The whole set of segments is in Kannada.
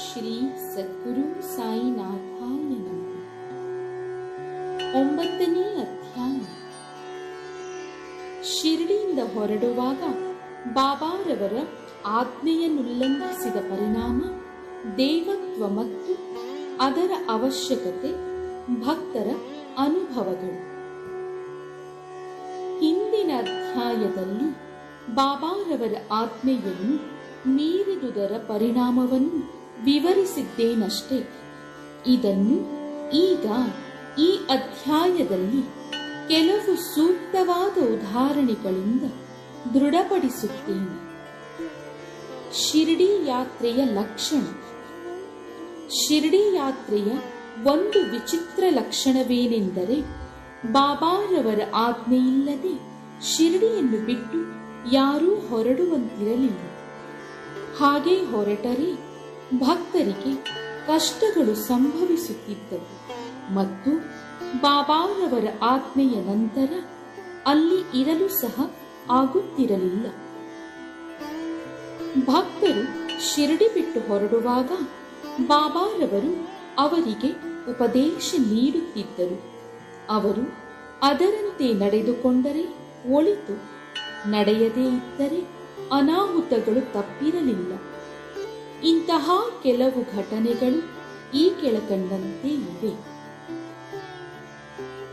ಶ್ರೀ ಸದ್ಗುರು ಸಾಯಿನಾಥಾಯ ನಮಃ. 9ನೇ ಅಧ್ಯಾಯ. ಶಿರಡಿಯಿಂದ ಹೊರಡುವಾಗ ಬಾಬಾರವರ ಆಜ್ಞೆಯನ್ನುಲ್ಲಂಘಿಸಿದ ಪರಿಣಾಮ, ದೇವತ್ವ ಮತ್ತು ಅದರ ಅವಶ್ಯಕತೆ, ಭಕ್ತರ ಅನುಭವಗಳು. ಹಿಂದಿನ ಅಧ್ಯಾಯದಲ್ಲಿ ಬಾಬಾರವರ ಆಜ್ಞೆಯನ್ನು ಮೀರಿದುದರ ಪರಿಣಾಮವನ್ನು ವಿವರಿಸಿದ್ದೇನಷ್ಟೇ. ಇದನ್ನು ಈಗ ಈ ಅಧ್ಯಾಯದಲ್ಲಿ ಕೆಲವು ಸೂಕ್ತವಾದ ಉದಾಹರಣೆಗಳಿಂದ ದೃಢಪಡಿಸುತ್ತೇನೆ. ಶಿರಡಿ ಯಾತ್ರೆಯ ಲಕ್ಷಣ. ಶಿರಡಿ ಯಾತ್ರೆಯ ಒಂದು ವಿಚಿತ್ರ ಲಕ್ಷಣವೇನೆಂದರೆ, ಬಾಬಾರವರ ಆಜ್ಞೆಯಿಲ್ಲದೆ ಶಿರಡಿಯನ್ನು ಬಿಟ್ಟು ಯಾರೂ ಹೊರಡುವಂತಿರಲಿಲ್ಲ. ಹಾಗೆ ಹೊರಟರೆ ಭಕ್ತರಿಗೆ ಕಷ್ಟಗಳು ಸಂಭವಿಸುತ್ತಿದ್ದವು ಮತ್ತು ಬಾಬಾರವರ ಆಜ್ಞೆಯ ನಂತರ ಅಲ್ಲಿ ಇರಲು ಸಹ ಆಗುತ್ತಿರಲಿಲ್ಲ. ಭಕ್ತರು ಶಿರಡಿ ಬಿಟ್ಟು ಹೊರಡುವಾಗ ಬಾಬಾರವರು ಅವರಿಗೆ ಉಪದೇಶ ನೀಡುತ್ತಿದ್ದರು. ಅವರು ಅದರಂತೆ ನಡೆದುಕೊಂಡರೆ ಒಳಿತು, ನಡೆಯದೇ ಇದ್ದರೆ ಅನಾಹುತಗಳು ತಪ್ಪಿರಲಿಲ್ಲ. ಇಂತಹ ಕೆಲವು ಘಟನೆಗಳು ಈ ಕೆಳಕಂಡಂತೆ ಇವೆ.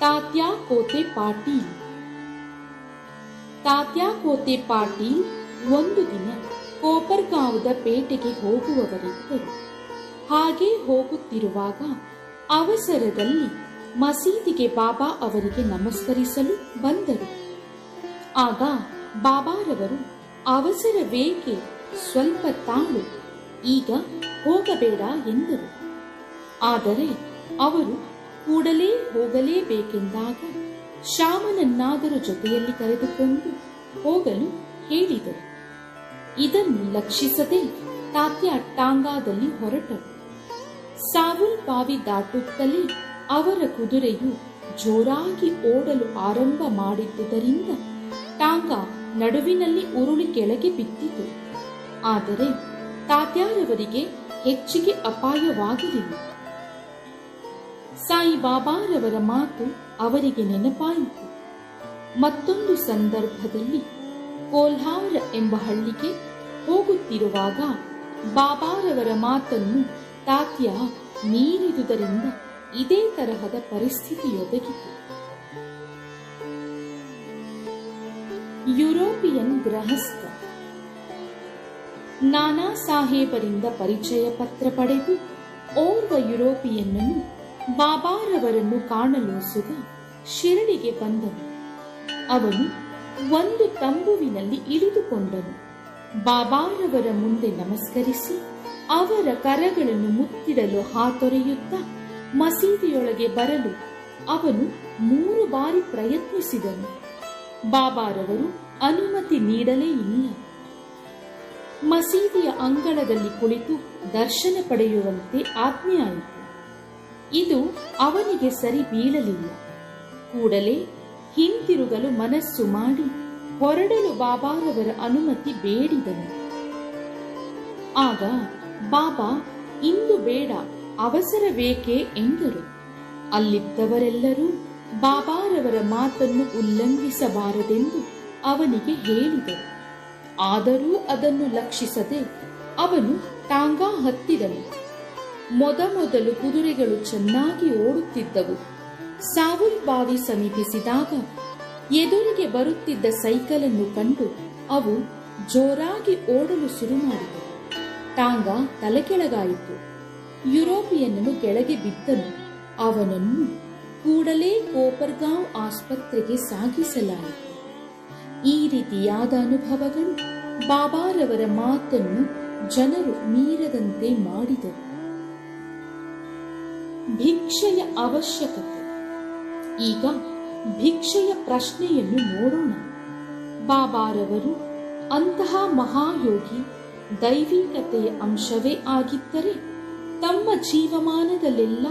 ತಾತ್ಯಾಕೋತೆ ಪಾಟೀಲ್. ತಾತ್ಯಾಕೋತೆ ಪಾಟೀಲ್ ಒಂದು ದಿನ ಕೋಪರ್ಗಾಂವದ ಪೇಟೆಗೆ ಹೋಗುವವರಿದ್ದರು. ಹಾಗೆ ಹೋಗುತ್ತಿರುವಾಗ ಅವಸರದಲ್ಲಿ ಮಸೀದಿಗೆ ಬಾಬಾ ಅವರಿಗೆ ನಮಸ್ಕರಿಸಲು ಬಂದರು. ಆಗ ಬಾಬಾರವರು, ಅವಸರವೇಕೆ, ಸ್ವಲ್ಪ ತಾಳು, ಈಗ ಹೋಗಬೇಡ ಎಂದರು. ಆದರೆ ಅವರು ಕೂಡಲೇ ಹೋಗಲೇಬೇಕೆಂದಾಗ ಶ್ಯಾಮನನ್ನಾದರೂ ಜೊತೆಯಲ್ಲಿ ಕರೆದುಕೊಂಡು ಹೋಗಲು ಹೇಳಿದರು. ಇದನ್ನು ಲಕ್ಷಿಸದೆ ತಾತ್ಯ ಟಾಂಗಾದಲ್ಲಿ ಹೊರಟರು. ಸಾವುಲ್ ಬಾವಿ ದಾಟುತ್ತಲೇ ಅವರ ಕುದುರೆಯು ಜೋರಾಗಿ ಓಡಲು ಆರಂಭ ಮಾಡಿದ್ದುದರಿಂದ ಟಾಂಗಾ ನಡುವಿನಲ್ಲಿ ಉರುಳಿ ಕೆಳಗೆ ಬಿದ್ದಿತು. ಆದರೆ ತಾತ್ಯಾರವರಿಗೆ ಹೆಚ್ಚಿಗೆ ಅಪಾಯವಾಗಲಿಲ್ಲ. ಸಾಯಿಬಾಬಾರವರ ಮಾತು ಅವರಿಗೆ ನೆನಪಾಯಿತು. ಮತ್ತೊಂದು ಸಂದರ್ಭದಲ್ಲಿ ಕೋಲ್ಹಾರ ಎಂಬ ಹಳ್ಳಿಗೆ ಹೋಗುತ್ತಿರುವಾಗ ಬಾಬಾರವರ ಮಾತನ್ನು ತಾತ್ಯ ಮೀರಿದುದರಿಂದ ಇದೇ ತರಹದ ಪರಿಸ್ಥಿತಿಯೊದಗಿತು. ಯುರೋಪಿಯನ್ ಗೃಹಸ್ಥ. ನಾನಾ ಸಾಹೇಬರಿಂದ ಪರಿಚಯ ಪತ್ರ ಪಡೆದು ಓರ್ವ ಯುರೋಪಿಯನ್ನನು ಬಾಬಾರವರನ್ನು ಕಾಣಲು ಸುಗ ಶಿರಡಿಗೆ ಬಂದನು. ಅವನು ಒಂದು ತಂಬುವಿನಲ್ಲಿ ಇಳಿದುಕೊಂಡನು. ಬಾಬಾರವರ ಮುಂದೆ ನಮಸ್ಕರಿಸಿ ಅವರ ಕರಗಳನ್ನು ಮುತ್ತಿಡಲು ಹಾತೊರೆಯುತ್ತಾ ಮಸೀದಿಯೊಳಗೆ ಬರಲು ಅವನು 3 ಬಾರಿ ಪ್ರಯತ್ನಿಸಿದನು. ಬಾಬಾರವರು ಅನುಮತಿ ನೀಡಲೇ ಇಲ್ಲ. ಮಸೀದಿಯ ಅಂಗಳದಲ್ಲಿ ಕುಳಿತು ದರ್ಶನ ಪಡೆಯುವಂತೆ ಆಜ್ಞೆಯಾಯಿತು. ಇದು ಅವನಿಗೆ ಸರಿ ಬೀಳಲಿಲ್ಲ. ಕೂಡಲೇ ಹಿಂತಿರುಗಲು ಮನಸ್ಸು ಮಾಡಿ ಹೊರಡಲು ಬಾಬಾರವರ ಅನುಮತಿ ಬೇಡಿದನು. ಆಗ ಬಾಬಾ, ಇಂದು ಬೇಡ, ಅವಸರವೇಕೆ ಎಂದರು. ಅಲ್ಲಿದ್ದವರೆಲ್ಲರೂ ಬಾಬಾರವರ ಮಾತನ್ನು ಉಲ್ಲಂಘಿಸಬಾರದೆಂದು ಅವನಿಗೆ ಹೇಳಿದರು. ಆದರೂ ಅದನ್ನು ಲಕ್ಷಿಸದೆ ಅವನು ಟಾಂಗಾ ಹತ್ತಿದನು. ಮೊದಲು ಕುದುರೆಗಳು ಚೆನ್ನಾಗಿ ಓಡುತ್ತಿದ್ದವು. ಸಾವುಲ್ ಬಾವಿ ಸಮೀಪಿಸಿದಾಗ ಎದುರಿಗೆ ಬರುತ್ತಿದ್ದ ಸೈಕಲನ್ನು ಕಂಡು ಅವು ಜೋರಾಗಿ ಓಡಲು ಶುರು ಮಾಡಿದವು. ಟಾಂಗಾ ತಲೆಕೆಳಗಾಯಿತು. ಯುರೋಪಿಯನ್ನನು ಕೆಳಗೆ ಬಿದ್ದನು. ಅವನನ್ನು ಕೂಡಲೇ ಕೋಪರ್ಗಾಂವ್ ಆಸ್ಪತ್ರೆಗೆ ಸಾಗಿಸಲಾಯಿತು. ಈ ರೀತಿಯಾದ ಅನುಭವಗಳು ಬಾಬಾರವರ ಮಾತನ್ನು ಜನರು ಮೀರದಂತೆ ಮಾಡಿದರು. ಭಿಕ್ಷೆಯ ಅವಶ್ಯಕತೆ. ಈಗ ಭಿಕ್ಷೆಯ ಪ್ರಶ್ನೆಯನ್ನು ನೋಡೋಣ. ಬಾಬಾರವರು ಅಂತಹ ಮಹಾಯೋಗಿ, ದೈವಿಕತೆಯ ಅಂಶವೇ ಆಗಿದ್ದರೆ ತಮ್ಮ ಜೀವಮಾನದಲ್ಲೆಲ್ಲ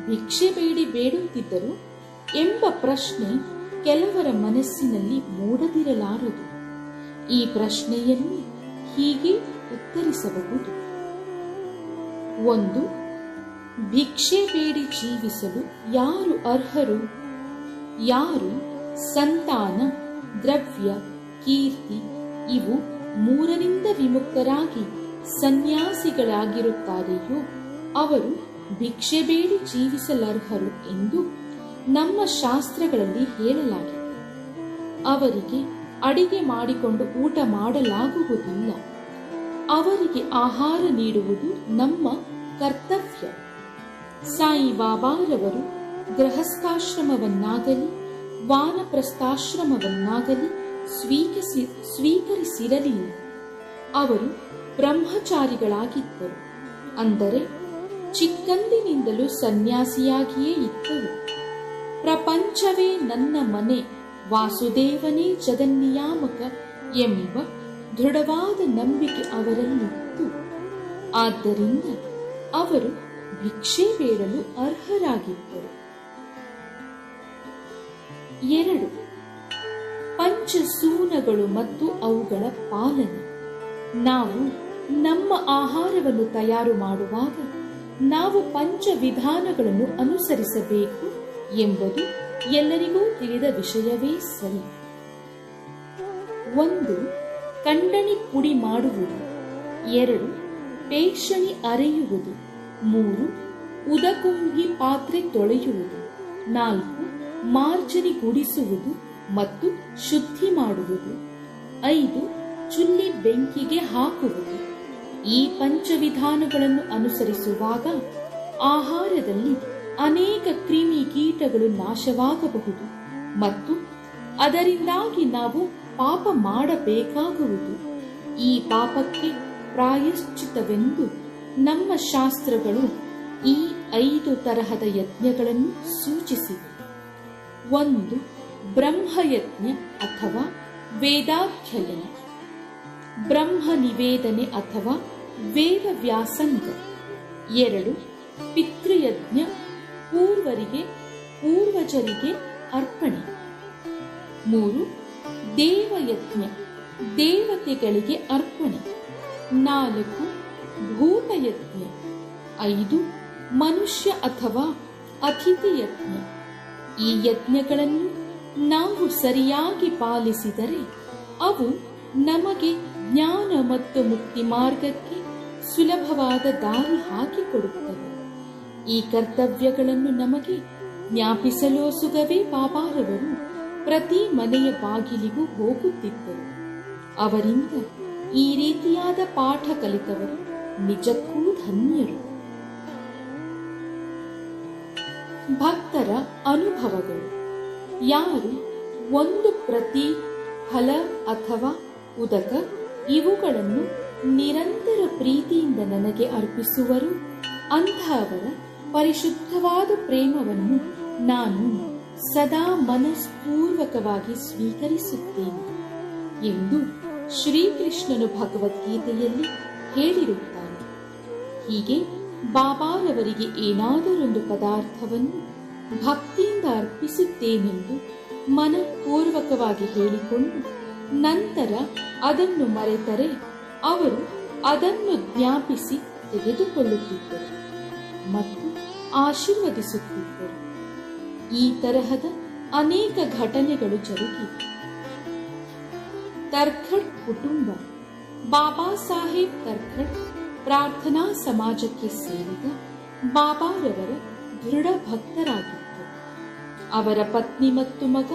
ಭಿಕ್ಷೆ ಬೇಡುತ್ತಿದ್ದರು ಎಂಬ ಪ್ರಶ್ನೆ ಕೆಲವರ ಮನಸ್ಸಿನಲ್ಲಿ ಮೂಡದಿರಲಾರದು. ಈ ಪ್ರಶ್ನೆಯನ್ನು ಹೀಗೆ ಉತ್ತರಿಸಬಹುದು. ಒಂದು, ಭಿಕ್ಷೆ ಬೇಡಿ ಜೀವಿಸಲು ಯಾರು ಅರ್ಹರು? ಯಾರು ಸಂತಾನ, ದ್ರವ್ಯ, ಕೀರ್ತಿ ಇವು ಮೂರರಿಂದ ವಿಮುಕ್ತರಾಗಿ ಸನ್ಯಾಸಿಗಳಾಗಿರುತ್ತಾರೆಯೋ ಅವರು ಭಿಕ್ಷೆ ಬೇಡಿ ಜೀವಿಸಲರ್ಹರು ಎಂದು ನಮ್ಮ ಶಾಸ್ತ್ರಗಳಲ್ಲಿ ಹೇಳಲಾಗಿದೆ. ಅವರಿಗೆ ಅಡಿಗೆ ಮಾಡಿಕೊಂಡು ಊಟ ಮಾಡಲಾಗುವುದಿಲ್ಲ. ಅವರಿಗೆ ಆಹಾರ ನೀಡುವುದು ನಮ್ಮ ಕರ್ತವ್ಯ. ಸಾಯಿ ಬಾಬಾರವರು ಗೃಹಸ್ಥಾಶ್ರಮವನ್ನಾಗಲಿ ವಾನಪ್ರಸ್ಥಾಶ್ರಮವನ್ನಾಗಲಿ ಸ್ವೀಕರಿಸಿರಲಿಲ್ಲ. ಅವರು ಬ್ರಹ್ಮಚಾರಿಗಳಾಗಿದ್ದರು. ಅಂದರೆ ಚಿಕ್ಕಂದಿನಿಂದಲೂ ಸನ್ಯಾಸಿಯಾಗಿಯೇ ಇದ್ದರು. ಪ್ರಪಂಚವೇ ನನ್ನ ಮನೆ, ವಾಸುದೇವನೇ ಜಗನ್ನಿಯಾಮಕ ಎಂಬ ದೃಢವಾದ ನಂಬಿಕೆ ಅವರಲ್ಲಿತ್ತು. ಆದ್ದರಿಂದ ಅವರು ಭಿಕ್ಷೆ ಬೇಡಲು ಅರ್ಹರಾಗಿದ್ದರು. 2. ಪಂಚಸೂನಗಳು ಮತ್ತು ಅವುಗಳ ಪಾಲನೆ. ನಾವು ನಮ್ಮ ಆಹಾರವನ್ನು ತಯಾರು ಮಾಡುವಾಗ ನಾವು ಪಂಚವಿಧಾನಗಳನ್ನು ಅನುಸರಿಸಬೇಕು ಎಂಬುದು ಎಲ್ಲರಿಗೂ ತಿಳಿದ ವಿಷಯವೇ ಸರಿ. 1. ಕಂಡಣಿ ಪುಡಿ ಮಾಡುವುದು. 2. ಪೇಷಣಿ ಅರೆಯುವುದು. 3. ಉದಕುಂಭಿ ಪಾತ್ರೆ ತೊಳೆಯುವುದು. 4. ಮಾರ್ಜನಿ ಗುಡಿಸುವುದು ಮತ್ತು ಶುದ್ಧಿ ಮಾಡುವುದು. 5. ಚುಲ್ಲಿ ಬೆಂಕಿಗೆ ಹಾಕುವುದು. ಈ ಪಂಚವಿಧಾನಗಳನ್ನು ಅನುಸರಿಸುವಾಗ ಆಹಾರದಲ್ಲಿ ಅನೇಕ ಕ್ರಿಮಿ ಕೀಟಗಳು ನಾಶವಾಗಬಹುದು ಮತ್ತು ಅದರಿಂದಾಗಿ ನಾವು ಪಾಪ ಮಾಡಬೇಕಾಗುವುದು. ಈ ಪಾಪಕ್ಕೆ ಪ್ರಾಯಶ್ಚಿತ್ತವೆಂದು ನಮ್ಮ ಶಾಸ್ತ್ರಗಳು ಈ 5 ತರಹದ ಯಜ್ಞಗಳನ್ನು ಸೂಚಿಸಿವೆ. 1. ಬ್ರಹ್ಮಯಜ್ಞ ಅಥವಾ ವೇದಾಧ್ಯಯನ, ಬ್ರಹ್ಮ ನಿವೇದನೆ ಅಥವಾ ವೇದ ವ್ಯಾಸಂಗ. 2. ಪಿತೃಯಜ್ಞ, ಪೂರ್ವಜರಿಗೆ ಅರ್ಪಣೆ. 3. ದೇವಯಜ್ಞ, ದೇವತೆಗಳಿಗೆ ಅರ್ಪಣೆ. 4. ಭೂತಯಜ್ಞ. 5. ಮನುಷ್ಯ ಅಥವಾ ಅತಿಥಿ ಯಜ್ಞ. ಈ ಯಜ್ಞಗಳನ್ನು ನಾವು ಸರಿಯಾಗಿ ಪಾಲಿಸಿದರೆ ಅವು ನಮಗೆ ಜ್ಞಾನ ಮತ್ತು ಮುಕ್ತಿ ಮಾರ್ಗಕ್ಕೆ ಸುಲಭವಾದ ದಾರಿ ಹಾಕಿಕೊಡುತ್ತವೆ. ಈ ಕರ್ತವ್ಯಗಳನ್ನು ನಮಗೆ ಜ್ಞಾಪಿಸಲೋಸುಗವೇ ಬಾಬಾರವರು ಪ್ರತಿ ಮನೆಯ ಬಾಗಿಲಿಗೂ ಹೋಗುತ್ತಿದ್ದರು. ಅವರಿಂದ ಈ ರೀತಿಯಾದ ಪಾಠ ಕಲಿತವರು ನಿಜಕ್ಕೂ ಧನ್ಯರು. ಭಕ್ತರ ಅನುಭವಗಳು. ಯಾರು 1 ಪ್ರತಿ ಫಲ ಅಥವಾ ಉದಕ ಇವುಗಳನ್ನು ನಿರಂತರ ಪ್ರೀತಿಯಿಂದ ನನಗೆ ಅರ್ಪಿಸುವರು ಅಂತಹವರ ಪರಿಶುದ್ಧವಾದ ಪ್ರೇಮವನ್ನು ನಾನು ಸದಾ ಮನಸ್ಪೂರ್ವಕವಾಗಿ ಸ್ವೀಕರಿಸುತ್ತೇನೆ ಎಂದು ಶ್ರೀಕೃಷ್ಣನು ಭಗವದ್ಗೀತೆಯಲ್ಲಿ ಹೇಳಿರುತ್ತಾನೆ. ಹೀಗೆ ಬಾಬಾರವರಿಗೆ ಏನಾದರೊಂದು ಪದಾರ್ಥವನ್ನು ಭಕ್ತಿಯಿಂದ ಅರ್ಪಿಸುತ್ತೇನೆಂದು ಮನಪೂರ್ವಕವಾಗಿ ಹೇಳಿಕೊಂಡು ನಂತರ ಅದನ್ನು ಮರೆತರೆ ಅವರು ಅದನ್ನು ಜ್ಞಾಪಿಸಿ ತೆಗೆದುಕೊಳ್ಳುತ್ತಿದ್ದರು ಮತ್ತು ಆಶೀರ್ವದಿಸುತ್ತಿದ್ದರು. ಈ ತರಹದ ಅನೇಕ ಘಟನೆಗಳು ಜರುಗಿವೆ. ತರ್ಖಡ್ ಕುಟುಂಬ. ಬಾಬಾ ಸಾಹೇಬ್ ತರ್ಖಡ್ ಪ್ರಾರ್ಥನಾ ಸಮಾಜಕ್ಕೆ ಸೇರಿದ ಬಾಬಾರವರ ದೃಢ ಭಕ್ತರಾಗಿದ್ದರು. ಅವರ ಪತ್ನಿ ಮತ್ತು ಮಗ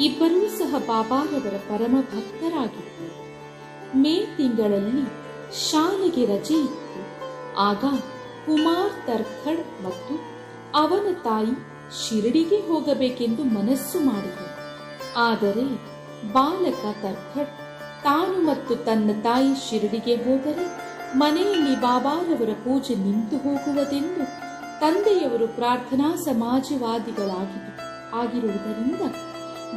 ಇಬ್ಬರೂ ಸಹ ಬಾಬಾರವರ ಪರಮ ಭಕ್ತರಾಗಿದ್ದರು. ಮೇ ತಿಂಗಳಲ್ಲಿ ಶಾಲೆಗೆ ರಜೆ ಇತ್ತು. ಆಗ ಕುಮಾರ್ ತರ್ಖಡ್ ಮತ್ತು ಅವನ ತಾಯಿ ಶಿರಡಿಗೆ ಹೋಗಬೇಕೆಂದು ಮನಸ್ಸು ಮಾಡಿದರು. ಆದರೆ ಬಾಲಕ ತರ್ಖಡ್ ತಾನು ಮತ್ತು ತನ್ನ ತಾಯಿ ಶಿರಡಿಗೆ ಹೋದರೆ ಮನೆಯಲ್ಲಿ ಬಾಬಾರವರ ಪೂಜೆ ನಿಂತು ಹೋಗುವುದೆಂದು ತಂದೆಯವರು ಪ್ರಾರ್ಥನಾ ಸಮಾಜವಾದಿಗಳಾಗಿರುವುದರಿಂದ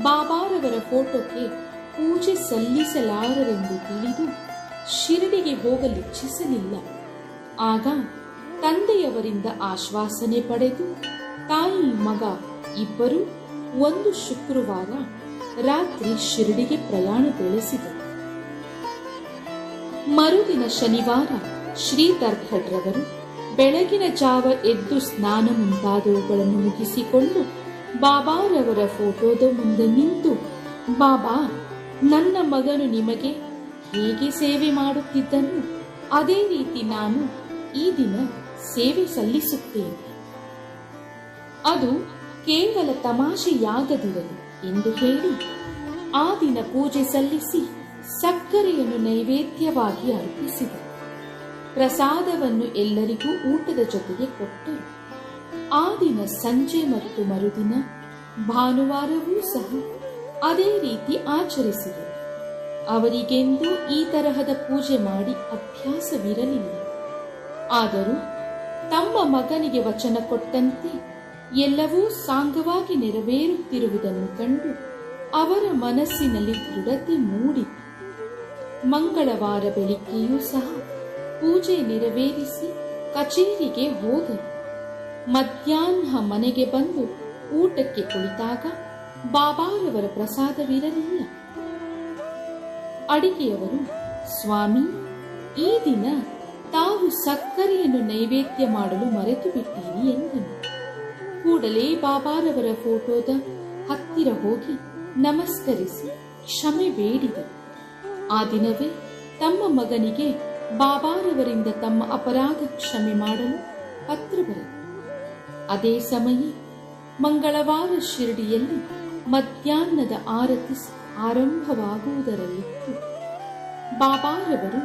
ಬಾಬಾರವರ ಫೋಟೋಕ್ಕೆ ಪೂಜೆ ಸಲ್ಲಿಸಲಾರರೆಂದು ತಿಳಿದು ಶಿರಡಿಗೆ ಹೋಗಲಿಚ್ಛಿಸಲಿಲ್ಲ. ಆಗ ತಂದೆಯವರಿಂದ ಆಶ್ವಾಸನೆ ಪಡೆದು ತಾಯಿ ಮಗ ಇಬ್ಬರೂ ಒಂದು ಶುಕ್ರವಾರ ರಾತ್ರಿ ಶಿರಡಿಗೆ ಪ್ರಯಾಣ ಬೆಳೆಸಿದರು. ಮರುದಿನ ಶನಿವಾರ ಶ್ರೀ ತರ್ಖಡ್ರವರು ಬೆಳಗಿನ ಜಾವ ಎದ್ದು ಸ್ನಾನ ಮುಂತಾದವುಗಳನ್ನು ಮುಗಿಸಿಕೊಂಡು ಬಾಬಾರವರ ಫೋಟೋದ ಮುಂದೆ ನಿಂತು, ಬಾಬಾ, ನನ್ನ ಮಗನು ನಿಮಗೆ ಹೇಗೆ ಸೇವೆ ಮಾಡುತ್ತಿದ್ದನು ಅದೇ ರೀತಿ ನಾನು ಈ ದಿನ ಸೇವೆ ಸಲ್ಲಿಸುತ್ತೇನೆ. ಅದು ಕೇವಲ ತಮಾಷೆಯಾಗದಿರಲಿ ಎಂದು ಹೇಳಿ ಆ ದಿನ ಪೂಜೆ ಸಲ್ಲಿಸಿ ಸಕ್ಕರೆಯನ್ನು ನೈವೇದ್ಯವಾಗಿ ಅರ್ಪಿಸಿದರು. ಪ್ರಸಾದವನ್ನು ಎಲ್ಲರಿಗೂ ಊಟದ ಜೊತೆಗೆ ಕೊಟ್ಟರು. ಆ ದಿನ ಸಂಜೆ ಮತ್ತು ಮರುದಿನ ಭಾನುವಾರವೂ ಸಹ ಅದೇ ರೀತಿ ಆಚರಿಸಿದರು. ಅವರಿಗೆಂದೂ ಈ ತರಹದ ಪೂಜೆ ಮಾಡಿ ಅಭ್ಯಾಸವಿರಲಿಲ್ಲ. ಆದರೂ ತಮ್ಮ ಮಗನಿಗೆ ವಚನ ಕೊಟ್ಟಂತೆ ಎಲ್ಲವೂ ಸಾಂಗವಾಗಿ ನೆರವೇರುತ್ತಿರುವುದನ್ನು ಕಂಡು ಅವರ ಮನಸ್ಸಿನಲ್ಲಿ ದೃಢತೆ ಮೂಡಿತು. ಮಂಗಳವಾರ ಬೆಳಿಗ್ಗೆಯೂ ಸಹ ಪೂಜೆ ನೆರವೇರಿಸಿ ಕಚೇರಿಗೆ ಹೋದರು. ಮಧ್ಯಾಹ್ನ ಮನೆಗೆ ಬಂದು ಊಟಕ್ಕೆ ಕುಳಿತಾಗ ಬಾಬಾರವರ ಪ್ರಸಾದವಿರಲಿಲ್ಲ. ಅಡಿಗೆಯವರು, ಸ್ವಾಮಿ, ಈ ದಿನ ತಾವು ಸಕ್ಕರೆಯನ್ನು ನೈವೇದ್ಯ ಮಾಡಲು ಮರೆತು ಬಿಟ್ಟೀರಿ ಎಂದನು. ಕೂಡಲೇ ಬಾಬಾರವರ ಫೋಟೋದ ಹತ್ತಿರ ಹೋಗಿ ನಮಸ್ಕರಿಸಿ ಕ್ಷಮೆ ಬೇಡಿದರು. ಆ ದಿನವೇ ತಮ್ಮ ಮಗನಿಗೆ ಬಾಬಾರವರಿಂದ ತಮ್ಮ ಅಪರಾಧ ಕ್ಷಮೆ ಮಾಡಲು ಪತ್ರ ಬರೆದರು. ಅದೇ ಸಮಯ ಮಂಗಳವಾರ ಶಿರಡಿಯಲ್ಲಿ ಮಧ್ಯಾಹ್ನದ ಆರತಿ ಆರಂಭವಾಗುವುದರಲ್ಲಿತ್ತು. ಬಾಬಾರವರು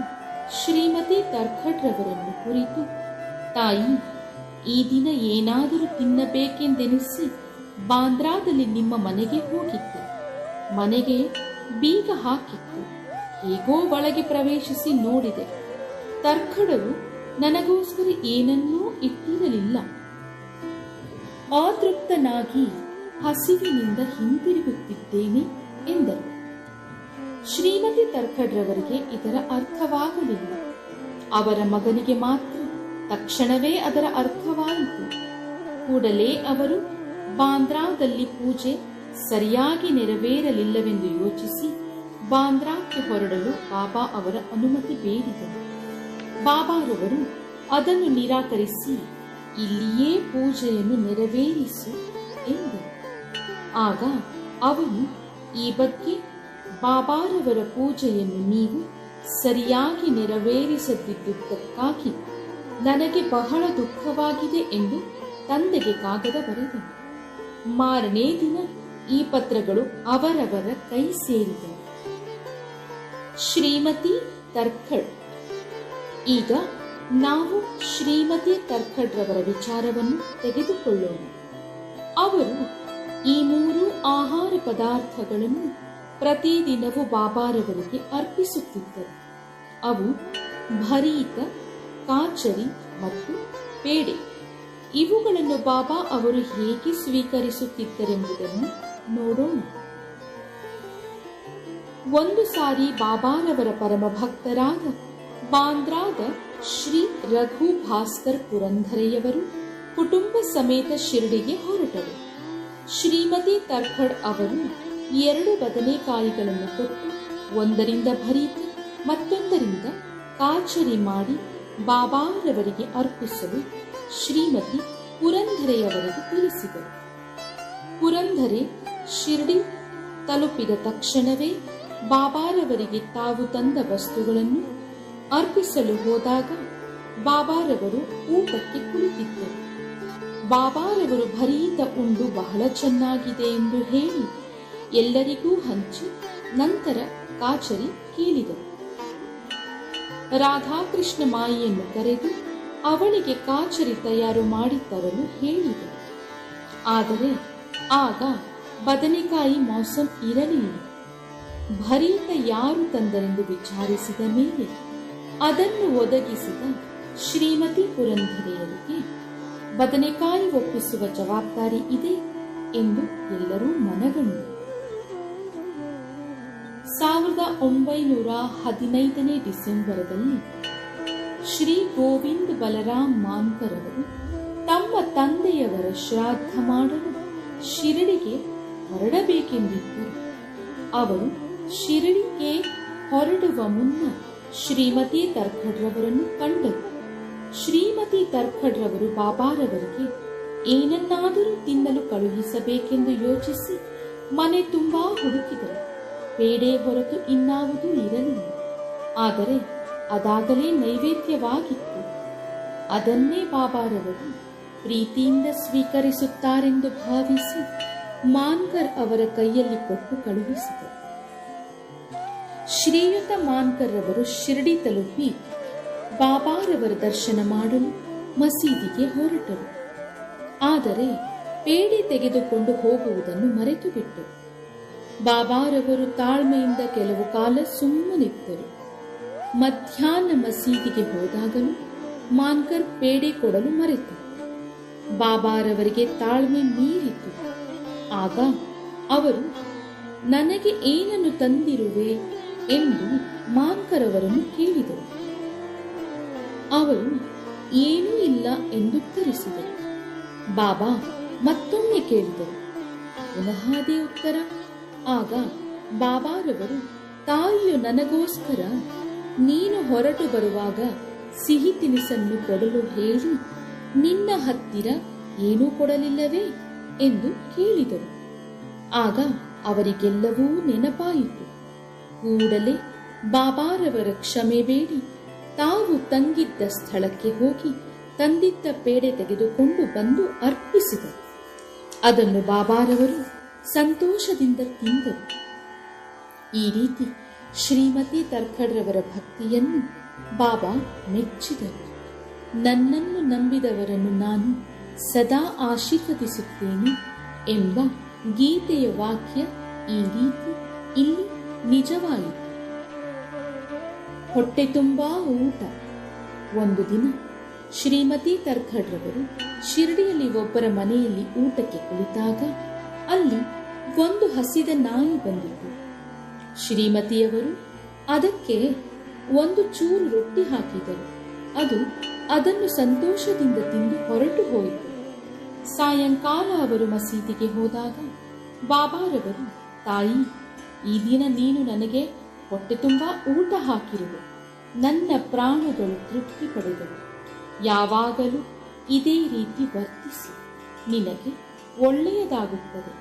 ಶ್ರೀಮತಿ ತರ್ಖಡ್ರವರನ್ನು ಕುರಿತು, ತಾಯಿ, ಈ ದಿನ ಏನಾದರೂ ತಿನ್ನಬೇಕೆಂದೆನಿಸಿ ಬಾಂದ್ರಾದಲ್ಲಿ ನಿಮ್ಮ ಮನೆಗೆ ಹೋಗಿದ್ದೆ. ಮನೆಗೆ ಬೀಗ ಹಾಕಿತ್ತು. ಹೇಗೋ ಒಳಗೆ ಪ್ರವೇಶಿಸಿ ನೋಡಿದೆ. ತರ್ಖಡರು ನನಗೋಸ್ಕರ ಏನನ್ನೂ ಇಟ್ಟಿರಲಿಲ್ಲ. ಅತೃಪ್ತನಾಗಿ ಹಸಿವಿನಿಂದ ಹಿಂತಿರುಗುತ್ತಿದ್ದೇನೆ ಎಂದರು. ಶ್ರೀಮತಿ ತರ್ಖಡ್ರವರಿಗೆ ಇದರ ಅರ್ಥವಾಗಲಿಲ್ಲ. ಅವರ ಮಗನಿಗೆ ಮಾತ್ರ ತಕ್ಷಣವೇ ಅದರ ಅರ್ಥವಾಯಿತು. ಕೂಡಲೇ ಅವರು ಬಾಂದ್ರಾದಲ್ಲಿ ಪೂಜೆ ಸರಿಯಾಗಿ ನೆರವೇರಲಿಲ್ಲವೆಂದು ಯೋಚಿಸಿ ಬಾಂದ್ರಾಕ್ಕೆ ಹೊರಡಲು ಬಾಬಾ ಅವರ ಅನುಮತಿ ಬೇಡಿದರು. ಬಾಬಾರವರು ಅದನ್ನು ನಿರಾಕರಿಸಿ, ಇಲ್ಲಿಯೇ ಪೂಜೆಯನ್ನು ನೆರವೇರಿಸು ಎಂದರು. ಆಗ ಅವನು, ಈ ಬಗ್ಗೆ ಬಾಬಾರವರ ಪೂಜೆಯನ್ನು ನೀವು ಸರಿಯಾಗಿ ನೆರವೇರಿಸದಿದ್ದುದಕ್ಕಾಗಿ ನನಗೆ ಬಹಳ ದುಃಖವಾಗಿದೆ ಎಂದು ತಂದೆಗೆ ಕಾಗದ ಬರೆದನು. ಮಾರನೇ ದಿನ ಈ ಪತ್ರಗಳು ಅವರವರ ಕೈ ಸೇರಿದವು. ಶ್ರೀಮತಿ ತರ್ಖಡ್. ಈಗ ನಾವು ಶ್ರೀಮತಿ ತರ್ಖಡ್ರವರ ವಿಚಾರವನ್ನು ತೆಗೆದುಕೊಳ್ಳೋಣ. ಅವರು ಈ 3 ಆಹಾರ ಪದಾರ್ಥಗಳನ್ನು ಪ್ರತಿದಿನವೂ ಬಾಬಾರವರಿಗೆ ಅರ್ಪಿಸುತ್ತಿದ್ದರು. ಅವು ಭರೀತ, ಕಾಚರಿ ಮತ್ತು ಪೇಡೆ. ಇವುಗಳನ್ನು ಬಾಬಾ ಅವರು ಹೇಗೆ ಸ್ವೀಕರಿಸುತ್ತಿದ್ದರೆಂಬುದನ್ನು ನೋಡೋಣ. ಒಂದು ಸಾರಿ ಬಾಬಾರವರ ಪರಮ ಭಕ್ತರಾದ ಬಾಂದ್ರಾದ ಶ್ರೀ ರಘು ಭಾಸ್ಕರ್ ಪುರಂಧರೆಯವರು ಕುಟುಂಬ ಸಮೇತ ಶಿರಡಿಗೆ ಹೊರಟರು. ಶ್ರೀಮತಿ ತರ್ಖಡ್ ಅವರು 2 ಬದನೆಕಾಯಿಗಳನ್ನು ಕೊಟ್ಟು ಒಂದರಿಂದ ಭರೀತ ಮತ್ತೊಂದರಿಂದ ಕಾಚರಿ ಮಾಡಿ ಬಾಬಾರವರಿಗೆ ಅರ್ಪಿಸಲು ಶ್ರೀಮತಿ ಪುರಂಧರೆಯವರಿಗೆ ತಿಳಿಸಿದರು. ಪುರಂಧರೆ ಶಿರಡಿ ತಲುಪಿದ ತಕ್ಷಣವೇ ಬಾಬಾರವರಿಗೆ ತಾವು ತಂದ ವಸ್ತುಗಳನ್ನು ಅರ್ಪಿಸಲು ಹೋದಾಗ ಬಾಬಾರವರು ಊಟಕ್ಕೆ ಕುಳಿತಿದ್ದರು. ಬಾಬಾರವರು ಭರೀತ ಉಂಡು ಬಹಳ ಚೆನ್ನಾಗಿದೆ ಎಂದು ಹೇಳಿ ಎಲ್ಲರಿಗೂ ಹಂಚಿ ನಂತರ ಕಾಚರಿ ಕೇಳಿದರು. ರಾಧಾಕೃಷ್ಣ ಮಾಯಿಯನ್ನು ಕರೆದು ಅವಳಿಗೆ ಕಾಚರಿ ತಯಾರು ಮಾಡಿ ತರಲು ಹೇಳಿದರು. ಆದರೆ ಆಗ ಬದನೆಕಾಯಿ ಮೌಸಮ್ ಇರಲಿಲ್ಲ. ಭರೀತ ಯಾರು ತಂದರೆಂದು ವಿಚಾರಿಸಿದ ಮೇಲೆ ಅದನ್ನು ಒದಗಿಸಿದ ಶ್ರೀಮತಿ ಪುರಂಧರೆಯರಿಗೆ ಬದನೆಕಾಯಿ ಒಪ್ಪಿಸುವ ಜವಾಬ್ದಾರಿ ಇದೆ ಎಂದು ಎಲ್ಲರೂ ಮನಗಂಡರು. 1915 ಡಿಸೆಂಬರ್ದಲ್ಲಿ ಶ್ರೀ ಗೋವಿಂದ್ ಬಲರಾಮ್ ಮಾನ್ಕರ್ ಅವರು ತಮ್ಮ ತಂದೆಯವರ ಶ್ರಾದ್ದ ಮಾಡಲು ಶಿರಡಿಗೆ ಹೊರಡಬೇಕೆಂದಿದ್ದರು. ಅವರು ಶಿರಡಿಗೆ ಹೊರಡುವ ಮುನ್ನ ಶ್ರೀಮತಿ ತರ್ಖಡ್ರವರನ್ನು ಕಂಡರು. ಶ್ರೀಮತಿ ತರ್ಖಡ್ರವರು ಬಾಬಾರವರಿಗೆ ಏನನ್ನಾದರೂ ತಿನ್ನಲು ಕಳುಹಿಸಬೇಕೆಂದು ಯೋಚಿಸಿ ಮನೆ ತುಂಬಾ ಹುಡುಕಿದರು. ಪೇಡೆ ಹೊರತು ಇನ್ನಾವುದೂ ಇರಲಿಲ್ಲ. ಆದರೆ ಅದಾಗಲೇ ನೈವೇದ್ಯವಾಗಿತ್ತು. ಅದನ್ನೇ ಬಾಬಾರವರು ಪ್ರೀತಿಯಿಂದ ಸ್ವೀಕರಿಸುತ್ತಾರೆಂದು ಭಾವಿಸಿ ಮಾನ್ಕರ್ ಅವರ ಕೈಯಲ್ಲಿ ಕೊಟ್ಟು ಕಳುಹಿಸಿದರು. ಶ್ರೀಯುತ ಮಾನ್ಕರ್ ಅವರು ಶಿರ್ಡಿ ತಲುಪಿ ಬಾಬಾರವರ ದರ್ಶನ ಮಾಡಲು ಮಸೀದಿಗೆ ಹೊರಟರು. ಆದರೆ ಪೇಡೆ ತೆಗೆದುಕೊಂಡು ಹೋಗುವುದನ್ನು ಮರೆತು ಬಿಟ್ಟರು. ಬಾಬಾರವರು ತಾಳ್ಮೆಯಿಂದ ಕೆಲವು ಕಾಲ ಸುಮ್ಮನಿದ್ದರು. ಮಧ್ಯಾಹ್ನ ಮಸೀದಿಗೆ ಹೋದಾಗಲೂ ಮಾನ್ಕರ್ ಪೇಡೆ ಕೊಡಲು ಮರೆತು. ಬಾಬಾರವರಿಗೆ ತಾಳ್ಮೆ ಮೀರಿತು. ಆಗ ಅವರು, ನನಗೆ ಏನನ್ನು ತಂದಿರುವೆ ಎಂದು ಮಾನ್ಕರ್ ಅವರನ್ನು ಕೇಳಿದರು. ಅವರು ಏನೂ ಇಲ್ಲ ಎಂದುತ್ತರಿಸಿದರು. ಬಾಬಾ ಮತ್ತೊಮ್ಮೆ ಕೇಳಿದರು. ಪುನಃ ಅದೇ ಉತ್ತರ. ಆಗ ಬಾಬಾರವರು, ತಾಯಿಯು ನನಗೋಸ್ಕರ ನೀನು ಹೊರಟು ಬರುವಾಗ ಸಿಹಿ ತಿನಿಸನ್ನು ಕೊಡಲು ಹೇಳಿ ನಿನ್ನ ಹತ್ತಿರ ಏನೂ ಕೊಡಲಿಲ್ಲವೇ ಎಂದು ಕೇಳಿದರು. ಆಗ ಅವರಿಗೆಲ್ಲವೂ ನೆನಪಾಯಿತು. ಕೂಡಲೇ ಬಾಬಾರವರ ಕ್ಷಮೆ ಬೇಡಿ ತಾವು ತಂಗಿದ್ದ ಸ್ಥಳಕ್ಕೆ ಹೋಗಿ ತಂದಿದ್ದ ಪೇಡೆ ತೆಗೆದುಕೊಂಡು ಬಂದು ಅರ್ಪಿಸಿದರು. ಅದನ್ನು ಬಾಬಾರವರು ಸಂತೋಷದಿಂದ ತಿಂದರು. ಈ ರೀತಿ ಶ್ರೀಮತಿ ತರ್ಖಡ್ರವರ ಭಕ್ತಿಯನ್ನು ಬಾಬಾ ಮೆಚ್ಚಿದರು. ನನ್ನನ್ನು ನಂಬಿದವರನ್ನು ನಾನು ಸದಾ ಆಶೀರ್ವದಿಸುತ್ತೇನೆ ಎಂಬ ಗೀತೆಯ ವಾಕ್ಯ ಈ ರೀತಿ ಇಲ್ಲಿ ನಿಜವಾಯಿತು. ಹೊಟ್ಟೆ ತುಂಬಾ ಊಟ. ಒಂದು ದಿನ ಶ್ರೀಮತಿ ತರ್ಖಡ್ರವರು ಶಿರ್ಡಿಯಲ್ಲಿ ಒಬ್ಬರ ಮನೆಯಲ್ಲಿ ಊಟಕ್ಕೆ ಕುಳಿತಾಗ ಅಲ್ಲಿ ಒಂದು ಹಸಿದ ನಾಯಿ ಬಂದಿತ್ತು. ಶ್ರೀಮತಿಯವರು ಅದಕ್ಕೆ ಒಂದು ಚೂರು ರೊಟ್ಟಿ ಹಾಕಿದರು. ಅದು ಅದನ್ನು ಸಂತೋಷದಿಂದ ತಿಂದು ಹೊರಟು ಹೋಯಿತು. ಸಾಯಂಕಾಲ ಅವರು ಮಸೀದಿಗೆ ಹೋದಾಗ ಬಾಬಾರವರು, ತಾಯಿ, ಈ ದಿನ ನೀನು ನನಗೆ ಹೊಟ್ಟೆ ತುಂಬಾ ಊಟ ಹಾಕಿರುವೆ. ನನ್ನ ಪ್ರಾಣಗಳು ತೃಪ್ತಿ ಪಡೆದವು. ಯಾವಾಗಲೂ ಇದೇ ರೀತಿ ವರ್ತಿಸಿ, ನಿನಗೆ ಒಳ್ಳೆಯದಾಗುತ್ತದೆ.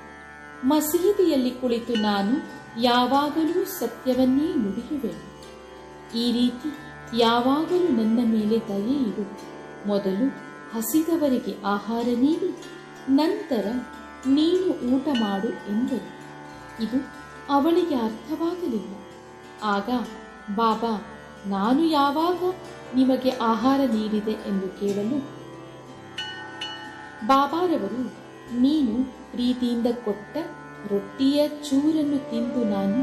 ಮಸೀದಿಯಲ್ಲಿ ಕುಳಿತು ನಾನು ಯಾವಾಗಲೂ ಸತ್ಯವನ್ನೇ ನುಡಿಯುವೆನು. ಈ ರೀತಿ ಯಾವಾಗಲೂ ನನ್ನ ಮೇಲೆ ದಯೆ ಇಡು. ಮೊದಲು ಹಸಿದವರಿಗೆ ಆಹಾರ ನೀಡಿ ನಂತರ ನೀನು ಊಟ ಮಾಡು ಎಂದರು. ಇದು ಅವಳಿಗೆ ಅರ್ಥವಾಗಲಿಲ್ಲ. ಆಗ ಬಾಬಾ, ನಾನು ಯಾವಾಗ ನಿಮಗೆ ಆಹಾರ ನೀಡಿದೆ ಎಂದು ಕೇಳಲು ಬಾಬಾರವರು, ನೀನು ಪ್ರೀತಿಯಿಂದ ಕೊಟ್ಟ ರೊಟ್ಟಿಯ ಚೂರನ್ನು ತಿಂದು ನಾನು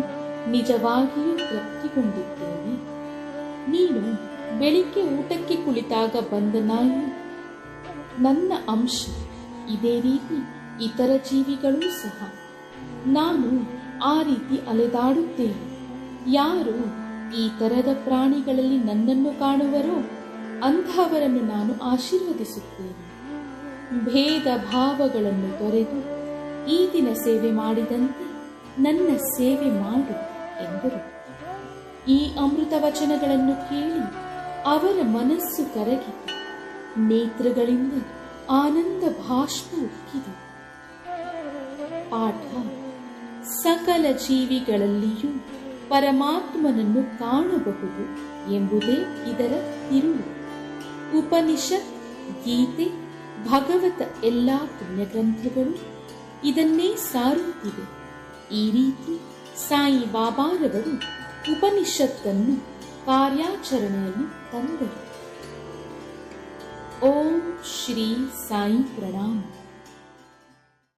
ನಿಜವಾಗಿಯೂ ತೃಪ್ತಿಗೊಂಡಿದ್ದೇನೆ. ನೀನು ಬೆಳಿಗ್ಗೆ ಊಟಕ್ಕೆ ಕುಳಿತಾಗ ಬಂದ ನಾಯಿ ನನ್ನ ಅಂಶ. ಇದೇ ರೀತಿ ಇತರ ಜೀವಿಗಳೂ ಸಹ. ನಾನು ಆ ರೀತಿ ಅಲೆದಾಡುತ್ತೇನೆ. ಯಾರು ಈ ತರದ ಪ್ರಾಣಿಗಳಲ್ಲಿ ನನ್ನನ್ನು ಕಾಣುವರೋ ಅಂಥವರನ್ನು ನಾನು ಆಶೀರ್ವದಿಸುತ್ತೇನೆ. ಭೇದ ಭಾವಗಳನ್ನು ತೊರೆದು ಈ ದಿನ ಸೇವೆ ಮಾಡಿದಂತೆ ನನ್ನ ಸೇವೆ ಮಾಡು ಎಂದರು. ಈ ಅಮೃತ ವಚನಗಳನ್ನು ಕೇಳಿ ಅವರ ಮನಸ್ಸು ಕರಗಿತು. ನೇತ್ರಗಳಿಂದ ಆನಂದ ಬಾಷ್ಪ ಉಕ್ಕಿದೆ. ಪಾಠ: ಸಕಲ ಜೀವಿಗಳಲ್ಲಿಯೂ ಪರಮಾತ್ಮನನ್ನು ಕಾಣಬಹುದು ಎಂಬುದೇ ಇದರ ತಿರುಳು. ಉಪನಿಷತ್, ಗೀತೆ, ಭಗವತ ಎಲ್ಲಾ ಪುಣ್ಯಗ್ರಂಥಗಳು ಇದನ್ನೇ ಸಾರುತ್ತಿವೆ. ಈ ರೀತಿ ಸಾಯಿ ಬಾಬಾರವರು ಉಪನಿಷತ್ತನ್ನು ಕಾರ್ಯಾಚರಣೆಯಲ್ಲಿ ತಂದರು. ಓಂ ಶ್ರೀ ಸಾಯಿ ಪ್ರಣಾಮ.